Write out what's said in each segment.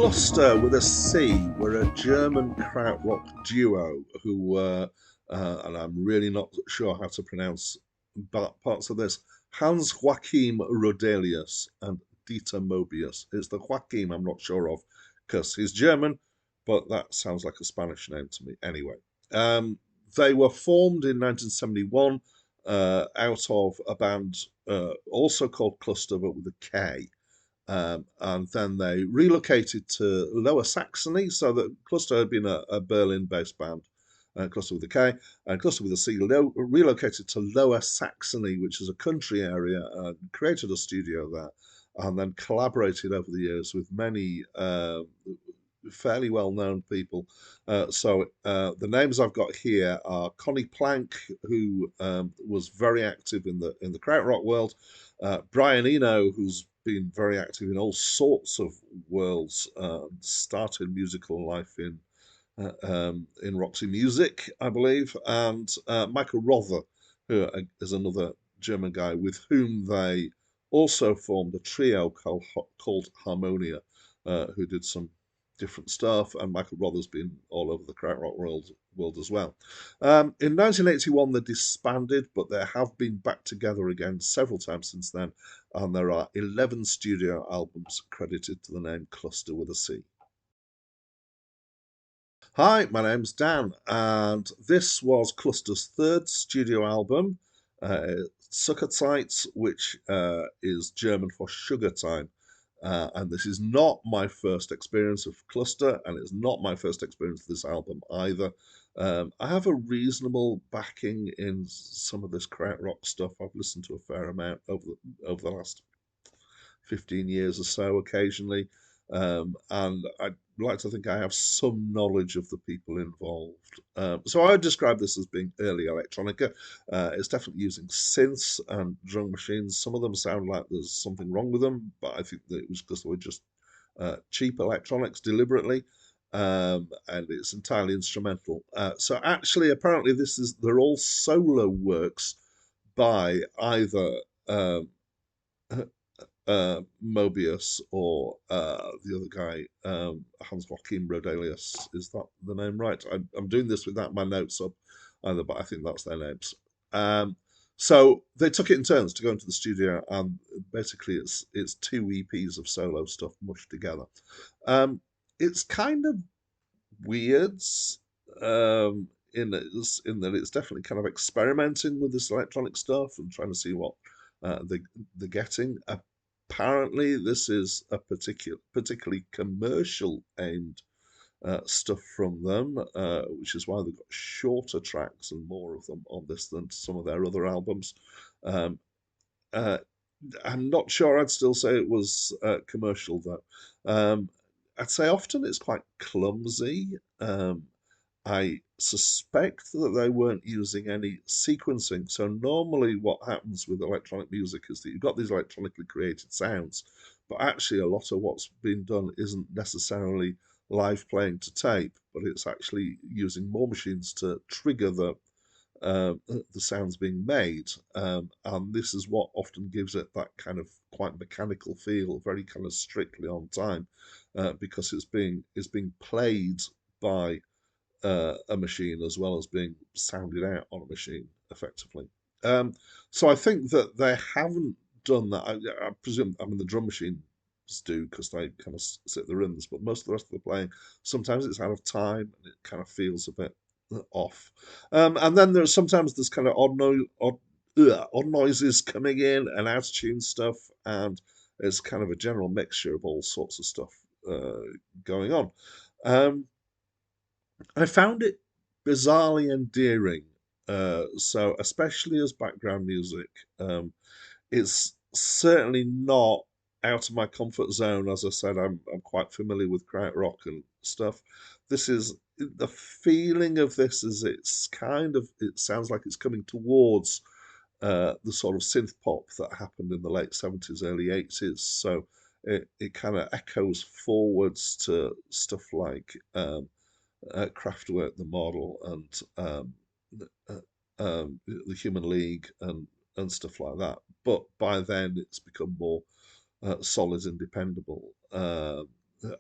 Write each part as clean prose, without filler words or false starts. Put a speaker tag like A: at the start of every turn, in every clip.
A: Cluster with a C were a German krautrock duo who were, and I'm really not sure how to pronounce parts of this, Hans Joachim Rodelius and Dieter Mobius. It's the Joachim I'm not sure of because he's German, but that sounds like a Spanish name to me. Anyway, um, they were formed in 1971 out of a band also called Cluster but with a K. And then they relocated to Lower Saxony, so that Cluster had been a Berlin-based band, Cluster with a K, and Cluster with a C, relocated to Lower Saxony, which is a country area, and created a studio there, and then collaborated over the years with many fairly well-known people. The names I've got here are Connie Plank, who was very active in the krautrock world, Brian Eno, who's been very active in all sorts of worlds, started musical life in Roxy Music, I believe, and Michael Rother, who is another German guy with whom they also formed a trio called Harmonia, who did some different stuff, and Michael Rother's been all over the krautrock world as well. In 1981, they disbanded, but they have been back together again several times since then, and there are 11 studio albums credited to the name Cluster with a C. Hi, my name's Dan, and this was Cluster's third studio album, Zuckerzeit, which is German for sugar time. And this is not my first experience of Cluster, and it's not my first experience of this album either. I have a reasonable backing in some of this krautrock stuff. I've listened to a fair amount over the last 15 years or so occasionally. And I'd like to think I have some knowledge of the people involved. So I would describe this as being early electronica. It's definitely using synths and drum machines. Some of them sound like there's something wrong with them, but I think that it was because they were just cheap electronics deliberately. And it's entirely instrumental. So actually, apparently, they're all solo works by either Mobius or the other guy, Hans Joachim Rodelius. Is that the name right? I'm doing this without my notes up either, but I think that's their names. So they took it in turns to go into the studio, and basically it's two EPs of solo stuff mushed together. It's kind of weird in that it's definitely kind of experimenting with this electronic stuff and trying to see what they're getting. Apparently, this is a particularly commercial aimed stuff from them, which is why they've got shorter tracks and more of them on this than some of their other albums. Um, uh, I'm not sure I'd still say it was commercial though. I'd say often it's quite clumsy. I suspect that they weren't using any sequencing. So normally what happens with electronic music is that you've got these electronically created sounds, but actually a lot of what's been done isn't necessarily live playing to tape, but it's actually using more machines to trigger the sounds being made. And this is what often gives it that kind of quite mechanical feel, very kind of strictly on time, because it's being played by a machine as well as being sounded out on a machine effectively. Um, so I think that they haven't done that. I presume, I mean, the drum machines do because they kind of sit the rhythms, but most of the rest of the playing, sometimes it's out of time and it kind of feels a bit off. And then there's kind of odd noises coming in and out of tune stuff, and it's kind of a general mixture of all sorts of stuff going on. Um, I found it bizarrely endearing. So especially as background music, it's certainly not out of my comfort zone. As I said, I'm quite familiar with krautrock and stuff. This is the feeling of this is it sounds like it's coming towards the sort of synth pop that happened in the late 70s, early 80s. So it kind of echoes forwards to stuff like Kraftwerk, the model, and the Human League, and stuff like that. But by then, it's become more solid and dependable.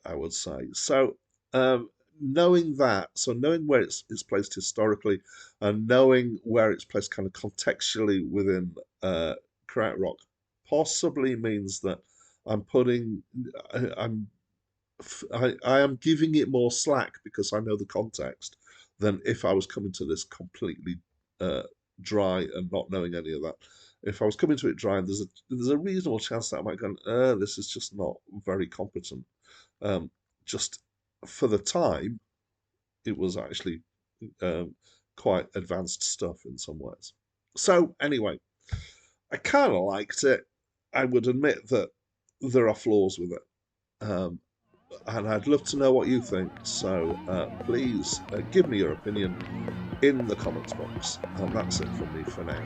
A: I would say. So knowing that, so knowing where it's placed historically, and knowing where it's placed kind of contextually within Krautrock, possibly means that I'm putting, I'm I am giving it more slack because I know the context than if I was coming to this completely uh, dry and not knowing any of that. If I was coming to it dry, there's a reasonable chance that I might go, this is just not very competent. Um, just for the time, it was actually um, quite advanced stuff in some ways. So anyway, I kind of liked it. I would admit that there are flaws with it. And I'd love to know what you think. So please give me your opinion in the comments box. And that's it from me for now.